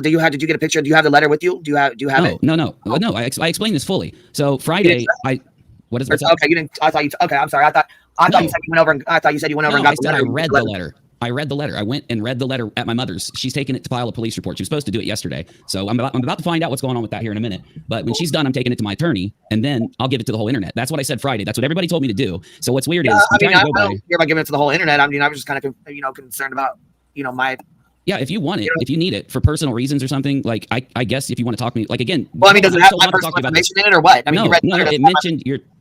a picture? Do you have the letter with you? Do you have it? No. I explained this fully. So Friday, what's okay? That? You didn't. I thought you. Okay, I'm sorry. I thought you said you went over and I thought you said you went over and got the letter. I read the letter. I read the letter. I went and read the letter at my mother's. She's taking it to file a police report. She was supposed to do it yesterday. So I'm about to find out what's going on with that here in a minute. But when she's done, I'm taking it to my attorney, and then I'll give it to the whole internet. That's what I said Friday. That's what everybody told me to do. So what's weird is I don't care about giving it to the whole internet. I mean, I was just kind of concerned about my. Yeah, if you want it, if you need it for personal reasons or something, like I guess if you want to talk to me, like again. Well, I mean, does it have my personal information in it or what? I mean, no,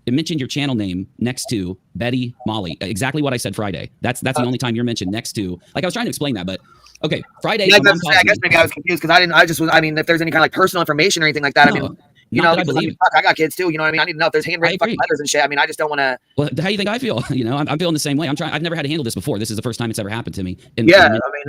it mentioned your channel name next to Betty Molly. Exactly what I said Friday. That's the only time you're mentioned next to. Like I was trying to explain that, but okay, Friday. Yeah, I guess maybe I was confused because I mean, if there's any kind of like personal information or anything like that, I mean. I got kids too. You know what I mean? I need to know if there's handwritten fucking letters and shit. I mean, I just don't want to. Well, how do you think I feel? I'm feeling the same way. I've never had to handle this before. This is the first time it's ever happened to me.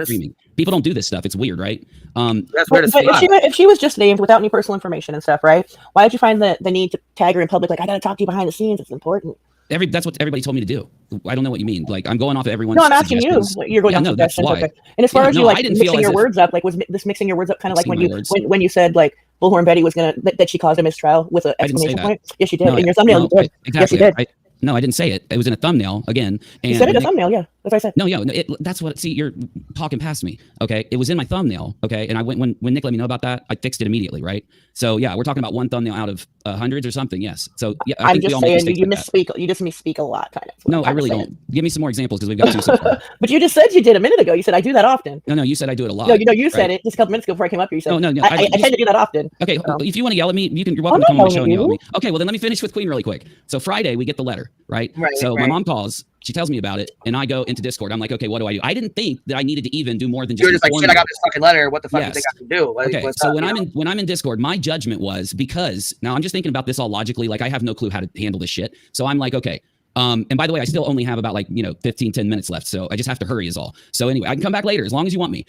Streaming. People don't do this stuff. It's weird, right? That's weird. But if she was just named without any personal information and stuff, right? Why did you find the need to tag her in public? Like, I got to talk to you behind the scenes. It's important. That's what everybody told me to do. I don't know what you mean. Like I'm going off of everyone's. No, I'm asking you. You're going off suggestions. Okay. And as far as you mixing your words up, like was this mixing your words up kind of like when you said like Bullhorn Betty was that she caused a mistrial with an exclamation point? Yes, you did. In your thumbnail, you did. Exactly. Yes, you did. No, I didn't say it. It was in a thumbnail again. And you said it in a thumbnail, yeah. That's what I said. No, that's what. See, you're talking past me. Okay, it was in my thumbnail. Okay, and I went when Nick let me know about that, I fixed it immediately. Right. So yeah, we're talking about one thumbnail out of hundreds or something. Yes. So yeah, I'm just saying you misspeak. You just misspeak a lot, kind of. No, I really don't. Give me some more examples because we've got two so far. But you just said you did a minute ago. You said I do that often. No, you said I do it a lot. No, you said it just a couple minutes ago before I came up here. You said no. I tend to do that often. Okay, if you want to yell at me, you're welcome to come on my show and yell at me. Okay, well then let me finish with Queen really quick. So Friday we get the letter, right? So my mom calls. She tells me about it, and I go into Discord. I'm like, okay, what do I do? I didn't think that I needed to even do more than just. You're just like, shit, I got this fucking letter. What the fuck do they got to do? Okay, so when I'm in Discord, my judgment was because now I'm just thinking about this all logically. Like I have no clue how to handle this shit. So I'm like, okay. And by the way, I still only have about 10 minutes left. So I just have to hurry is all. So anyway, I can come back later as long as you want me.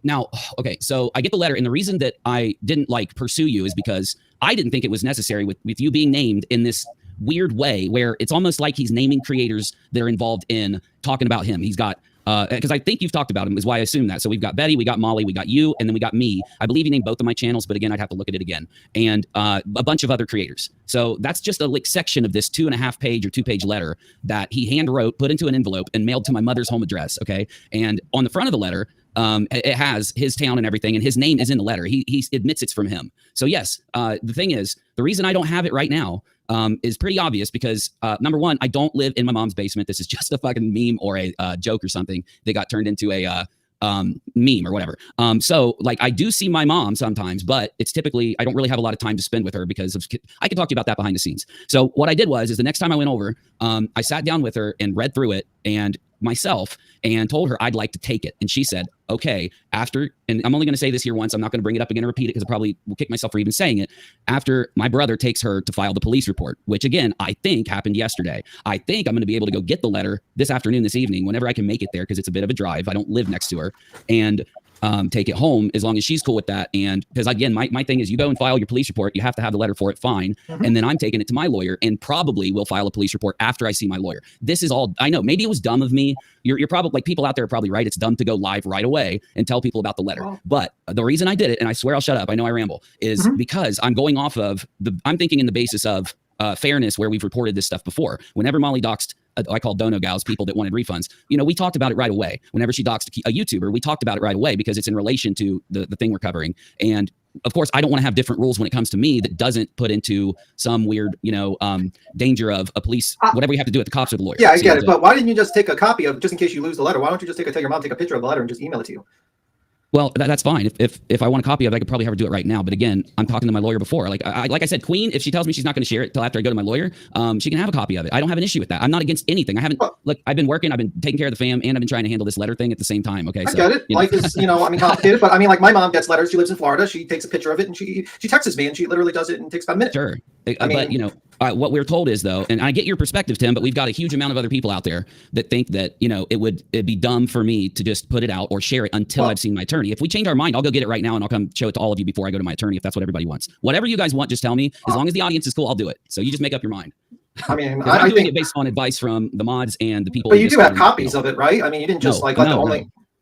Now, okay, so I get the letter, and the reason that I didn't pursue you is because I didn't think it was necessary with you being named in this weird way where it's almost like he's naming creators that are involved in talking about him. He's got because I think you've talked about him is why I assume that. So we've got Betty, we got Molly, we got you, and then we got me. I believe you named both of my channels, but again, I'd have to look at it again. And a bunch of other creators. So that's just a section of this 2.5 page or 2-page letter that he hand wrote, put into an envelope, and mailed to my mother's home address. Okay, and on the front of the letter, it has his town and everything, and his name is in the letter. He admits it's from him. So yes, the thing is, the reason I don't have it right now is pretty obvious because number one, I don't live in my mom's basement. This is just a fucking meme or a joke or something that got turned into a meme or whatever. So I do see my mom sometimes, but it's typically, I don't really have a lot of time to spend with her because I can talk to you about that behind the scenes. So what I did is the next time I went over, I sat down with her and read through it and myself and told her I'd like to take it. And she said, okay, after, and I'm only going to say this here once, I'm not going to bring it up again and repeat it because I probably will kick myself for even saying it, after my brother takes her to file the police report, which again, I think happened yesterday. I think I'm going to be able to go get the letter this afternoon, this evening, whenever I can make it there because it's a bit of a drive. I don't live next to her. And take it home as long as she's cool with that. And because again, my thing is you go and file your police report, you have to have the letter for it, fine. And then I'm taking it to my lawyer and probably will file a police report after I see my lawyer. This is all, I know, maybe it was dumb of me. You're probably people out there are probably right. It's dumb to go live right away and tell people about the letter. But the reason I did it, and I swear I'll shut up, I know I ramble, is because I'm going off of I'm thinking in the basis of fairness where we've reported this stuff before. Whenever Molly doxed, I call dono gals, people that wanted refunds. We talked about it right away. Whenever she doxed a YouTuber, we talked about it right away because it's in relation to the thing we're covering. And of course, I don't want to have different rules when it comes to me that doesn't put into some weird, danger of a police, whatever you have to do with the cops or the lawyer. Yeah, I get it. But why didn't you just take a copy of, just in case you lose the letter? Why don't you just tell your mom, take a picture of the letter and just email it to you? Well, that's fine. If I want a copy of it, I could probably have her do it right now. But again, I'm talking to my lawyer before. Like I said, Queen, if she tells me she's not going to share it till after I go to my lawyer, she can have a copy of it. I don't have an issue with that. I'm not against anything. I haven't. Look, I've been working. I've been taking care of the fam, and I've been trying to handle this letter thing at the same time. Okay, I get it. Life is, complicated. But I mean, like my mom gets letters. She lives in Florida. She takes a picture of it and she texts me, and she literally does it and takes about a minute. Sure. But what we're told is though, and I get your perspective, Tim, but we've got a huge amount of other people out there that think that it'd be dumb for me to just put it out or share it until I've seen my attorney. If we change our mind, I'll go get it right now and I'll come show it to all of you before I go to my attorney if that's what everybody wants. Whatever you guys want, just tell me. As long as the audience is cool, I'll do it. So you just make up your mind. I mean, I'm doing it based on advice from the mods and the people. But you do have copies of it, right? I mean, you didn't just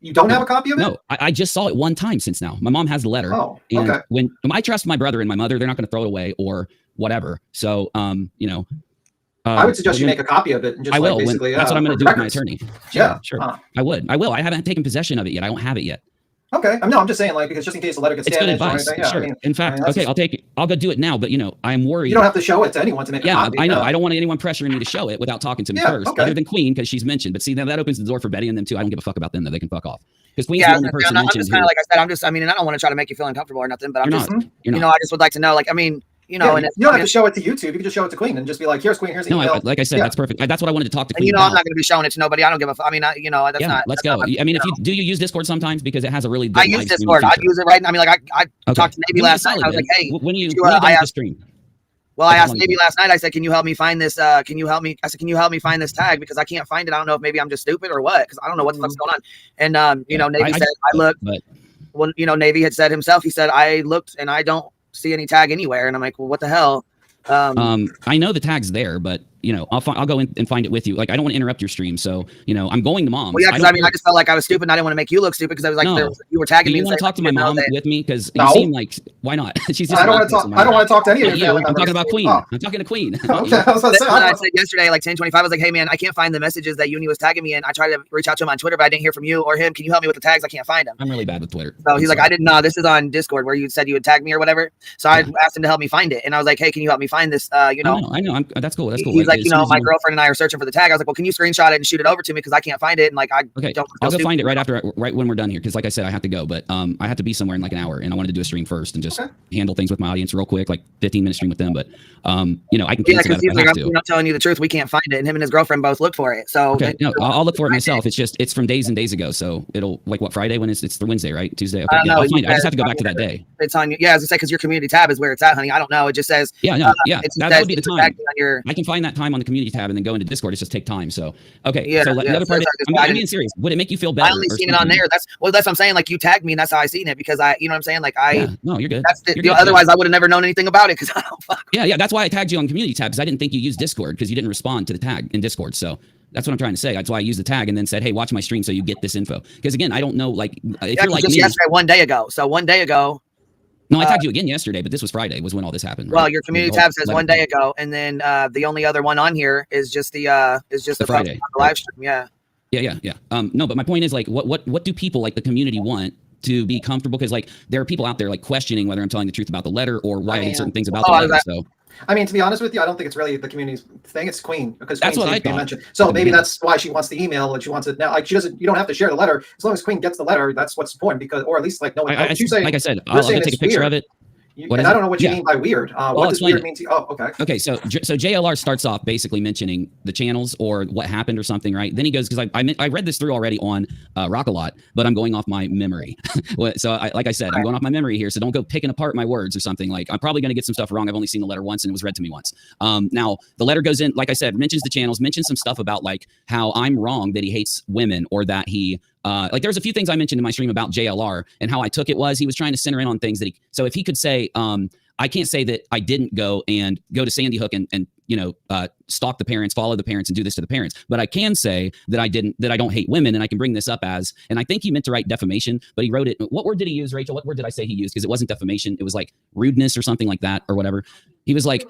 you don't have a copy of it? No, I just saw it one time since now. My mom has the letter. Oh, and okay. When I trust my brother and my mother, they're not going to throw it away or whatever. So, I would suggest you make a copy of it and just I will. basically. That's what I'm going to do with my attorney. Sure. I would. I haven't taken possession of it yet. I don't have it yet. Okay. I'm just saying, because just in case the letter gets damaged or anything. Yeah, sure. In fact, I'll take it. I'll go do it now. But I'm worried. You don't have to show it to anyone to make a copy. I know. I don't want anyone pressuring me to show it without talking to me first. Okay. Other than Queen, because she's mentioned. But see, now that opens the door for Betty and them too. I don't give a fuck about them. That they can fuck off. Because Queen's the only person mentioned. I'm just kind of like I said. And I don't want to try to make you feel uncomfortable or nothing. But I just would like to know. You don't have to show it to YouTube. You can just show it to Queen and just be like, "Here's Queen. Here's the email." Like I said, that's perfect. That's what I wanted to talk to Queen. I'm not going to be showing it to nobody. I don't give a fuck. That's not. Let's go. I mean, if you use Discord sometimes because it has a really good. I use Discord. I use it right now. I talked to Navy last night. I was like, "Hey, when you the stream." Well, I asked Navy last night. I said, "Can you help me find this? Can you help me find this tag because I can't find it. I don't know if maybe I'm just stupid or what because I don't know what the fuck's going on." And Navy said, "I looked." Well, Navy had said himself. He said, "I looked and I don't see any tag anywhere." And I'm like, "Well, what the hell?" I know the tag's there, but I'll go in and find it with you. Like, I don't want to interrupt your stream, so I'm going to Mom's. Well, yeah, because I just felt like I was stupid. And I didn't want to make you look stupid because I was like, you were tagging me. You want to talk to my mom with me because you seem like why not? She's just I don't want to talk to any of you. I'm talking about Queen. I'm talking to Queen. Okay, I said yesterday, like 10:25, I was like, hey man, I can't find the messages that Uni was tagging me in. I tried to reach out to him on Twitter, but I didn't hear from you or him. Can you help me with the tags? I can't find them. I'm really bad with Twitter. So he's like, I didn't know. This is on Discord where you said you would tag me or whatever. So I asked him to help me find it, and I was like, hey, can you help me find this? I know. That's cool. He's like, my girlfriend and I are searching for the tag. I was like, well, can you screenshot it and shoot it over to me because I can't find it? And I'll go find it right when we're done here because like I said, I have to go, but I have to be somewhere in like an hour, and I wanted to do a stream first and just handle things with my audience real quick, like 15-minute stream with them. But I can cancel that if I have to. I'm telling you the truth, we can't find it, and him and his girlfriend both look for it. So I'll look for it myself. It's from days and days ago, so it'll Friday when it's the Wednesday, right? Tuesday. Okay, I'll find it. I just have to go back to that day. It's on you. Yeah, as I say, because your community tab is where it's at, honey. I don't know. It just says that would be the time. I can find that time on the community tab and then go into Discord. It's just take time. So so the other part, I'm being serious. Would it make you feel better? I only seen it on there. That's what I'm saying. Like you tagged me, and that's how I seen it because you know what I'm saying. Like no, you're good. That's otherwise I would have never known anything about it because I don't fuck. Yeah. That's why I tagged you on community tab because I didn't think you used Discord because you didn't respond to the tag in Discord. So that's what I'm trying to say. That's why I used the tag and then said, hey, watch my stream so you get this info. Because again, I don't know. Like if you're like me, yesterday, 1 day ago. So 1 day ago. No, I tagged you again yesterday, but this was Friday. Was when all this happened. Right? Well, your community tab says 1 day ago, and then the only other one on here is just the Friday live stream. Yeah. Yeah. No, but my point is like, what do people like the community want to be comfortable? Because like there are people out there like questioning whether I'm telling the truth about the letter or why I did certain things about the letter. So. I mean, to be honest with you, I don't think it's really the community's thing. It's Queen because that's what I thought. Mentioned. So maybe that's why she wants the email and she wants it now. Like she doesn't. You don't have to share the letter as long as Queen gets the letter. That's what's important because, or at least like no. Like I said, I'll take a picture of it. And I don't know what you mean by weird. What does weird mean to you? Oh, okay. Okay, so JLR starts off basically mentioning the channels or what happened or something, right? Then he goes, because I read this through already on Rock a Lot, but I'm going off my memory. So like I said, I'm going off my memory here, so don't go picking apart my words or something. Like I'm probably going to get some stuff wrong. I've only seen the letter once and it was read to me once. Now, the letter goes in, like I said, mentions the channels, mentions some stuff about like how I'm wrong that he hates women or that he... like there's a few things I mentioned in my stream about JLR and how I took it was he was trying to center in on things that so if he could say, I can't say that I didn't go to Sandy Hook and stalk the parents, follow the parents and do this to the parents. But I can say that I don't hate women. And I can bring this up as, and I think he meant to write defamation, but he wrote it. What word did he use, Rachel? What word did I say he used? Because it wasn't defamation. It was like rudeness or something like that or whatever. He was like,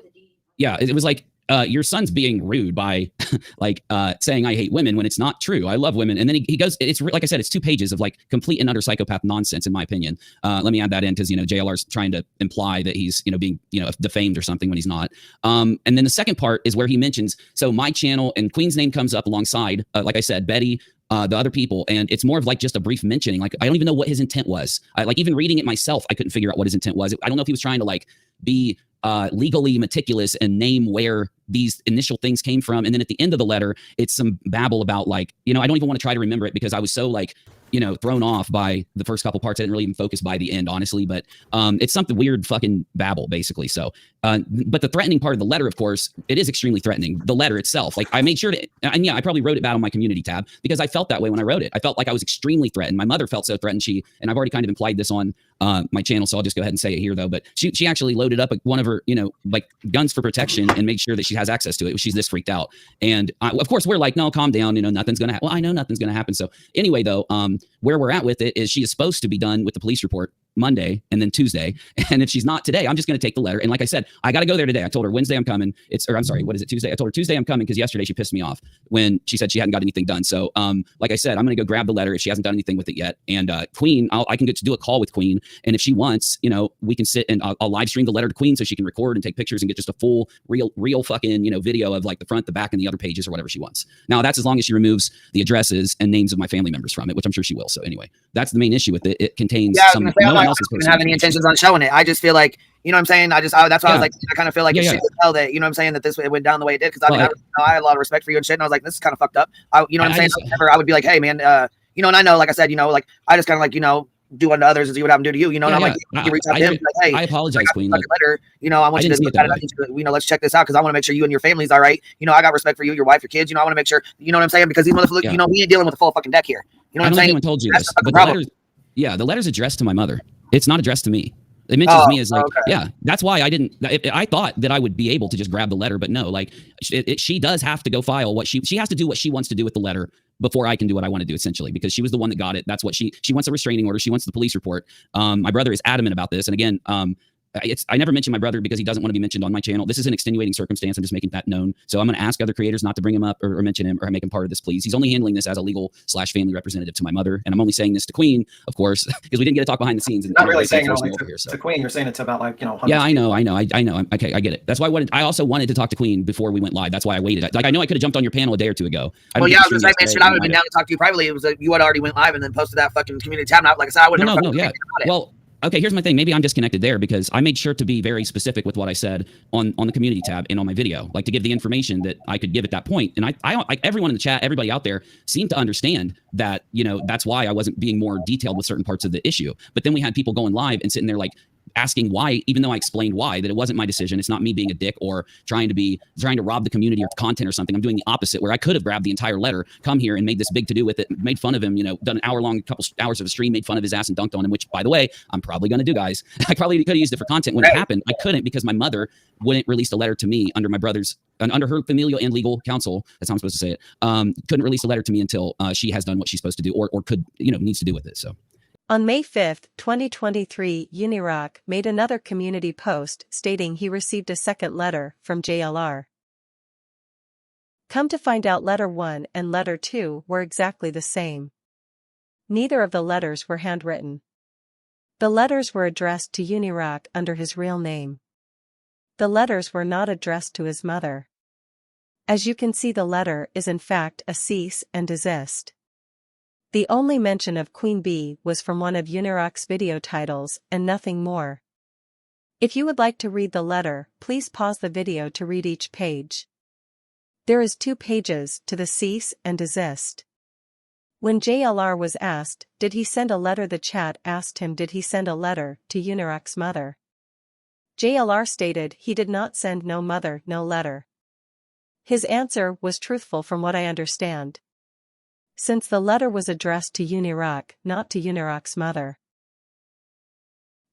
it was like, your son's being rude by like saying I hate women when it's not true. I love women. And then he goes, it's like I said, it's 2 pages of like complete and utter psychopath nonsense, in my opinion. Let me add that in because, JLR's trying to imply that he's, being, defamed or something when he's not. And then the second part is where he mentions, so my channel and Queen's name comes up alongside, like I said, Betty, the other people, and it's more of like just a brief mentioning. Like, I don't even know what his intent was. Like, even reading it myself, I couldn't figure out what his intent was. I don't know if he was trying to like be legally meticulous and name where these initial things came from. And then at the end of the letter, it's some babble about like, I don't even want to try to remember it because I was so like, thrown off by the first couple parts. I didn't really even focus by the end, honestly, but it's something weird fucking babble, basically. So, but the threatening part of the letter, of course, it is extremely threatening. The letter itself, like I made sure to, and yeah, I probably wrote it bad on my community tab because I felt that way when I wrote it. I felt like I was extremely threatened. My mother felt so threatened. And I've already kind of implied this on my channel, so I'll just go ahead and say it here though. But she actually loaded up one of her, like guns for protection and made sure that she has access to it. She's this freaked out. And of course we're like, no, calm down. Nothing's going to happen. Well, I know nothing's going to happen. So anyway, though, where we're at with it is she is supposed to be done with the police report Monday and then Tuesday. And if she's not today, I'm just going to take the letter. And like I said, I got to go there today. I told her Wednesday I'm coming. What is it? Tuesday. I told her Tuesday I'm coming because yesterday she pissed me off when she said she hadn't got anything done. So, like I said, I'm going to go grab the letter if she hasn't done anything with it yet. And Queen, I can get to do a call with Queen. And if she wants, we can sit and I'll live stream the letter to Queen so she can record and take pictures and get just a full real fucking, video of like the front, the back, and the other pages or whatever she wants. Now that's as long as she removes the addresses and names of my family members from it, which I'm sure she will. So anyway, that's the main issue with it. It contains some, no one else's personal have any intentions on showing it. I just feel like, you know what I'm saying? That's why I was like, I kind of feel like it should tell that, you know what I'm saying, that this went down the way it did. Because I had a lot of respect for you and shit. And I was like, this is kind of fucked up. You know what I'm saying? I would be like, hey man, and I know, like I said, like I just kind of like, do unto others as you would have them do to you. And I'm like, you reach out to him, like, hey, I apologize, Queen. Like, letter, I want you to look at it. Let's check this out because I want to make sure you and your family's all right. I got respect for you, your wife, your kids. I want to make sure, you know what I'm saying? Because these motherfuckers, we ain't dealing with the full fucking deck here. You know what I'm saying? I told you this, but the letter's addressed to my mother. It's not addressed to me. It mentions me as like, that's why I didn't, I thought that I would be able to just grab the letter, but no, like she does have to go file what she has to do what she wants to do with the letter before I can do what I want to do, essentially, because she was the one that got it. That's what she wants a restraining order. She wants the police report. My brother is adamant about this. And again, I never mentioned my brother because he doesn't want to be mentioned on my channel. This is an extenuating circumstance. I'm just making that known. So I'm going to ask other creators not to bring him up or mention him or make him part of this, please. He's only handling this as a legal/family representative to my mother. And I'm only saying this to Queen, of course, because we didn't get to talk behind the scenes. And not really saying it to Queen. You're saying it's about like, yeah, I know. Okay, I get it. That's why I also wanted to talk to Queen before we went live. That's why I waited. Like, I know I could have jumped on your panel a day or two ago. Well, yeah, I was going to say, man, I would have been down to talk to you privately. It was like you had already went live and then posted that fucking community tab. Like I said, I would have never Well, okay, here's my thing. Maybe I'm disconnected there because I made sure to be very specific with what I said on the community tab and on my video, like to give the information that I could give at that point. And I everyone in the chat, everybody out there seemed to understand that, that's why I wasn't being more detailed with certain parts of the issue. But then we had people going live and sitting there like asking why, even though I explained why, that it wasn't my decision. It's not me being a dick or trying to rob the community of content or something. I'm doing the opposite, where I could have grabbed the entire letter, come here and made this big to do with it, made fun of him, done an couple hours of a stream, made fun of his ass and dunked on him, which, by the way, I'm probably going to do, guys. I probably could have used it for content when it happened. I couldn't because my mother wouldn't release a letter to me under my brother's, under her familial and legal counsel. That's how I'm supposed to say it. Couldn't release a letter to me until she has done what she's supposed to do or could, needs to do with it. So. On May 5, 2023, Unirock made another community post stating he received a second letter from JLR. Come to find out, letter 1 and letter 2 were exactly the same. Neither of the letters were handwritten. The letters were addressed to Unirock under his real name. The letters were not addressed to his mother. As you can see, the letter is in fact a cease and desist. The only mention of Queen Bee was from one of Unirock's video titles and nothing more. If you would like to read the letter, please pause the video to read each page. There is 2 pages to the cease and desist. When JLR was asked, did he send a letter, the chat asked him, did he send a letter to Unirock's mother? JLR stated he did not send no mother, no letter. His answer was truthful from what I understand, since the letter was addressed to Unirock, not to Unirock's mother.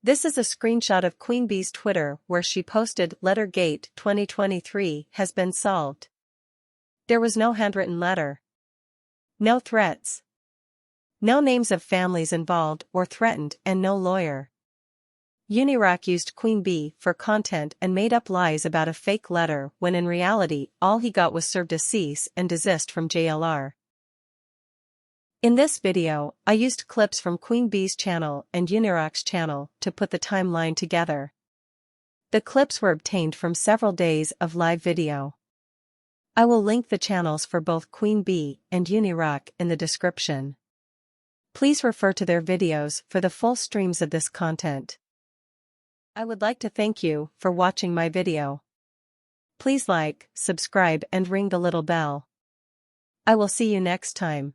This is a screenshot of Queen Bee's Twitter where she posted, Lettergate 2023 has been solved. There was no handwritten letter. No threats. No names of families involved or threatened, and no lawyer. Unirock used Queen Bee for content and made up lies about a fake letter when in reality all he got was served a cease and desist from JLR. In this video, I used clips from Queen Bee's channel and Unirock's channel to put the timeline together. The clips were obtained from several days of live video. I will link the channels for both Queen Bee and Unirock in the description. Please refer to their videos for the full streams of this content. I would like to thank you for watching my video. Please like, subscribe and ring the little bell. I will see you next time.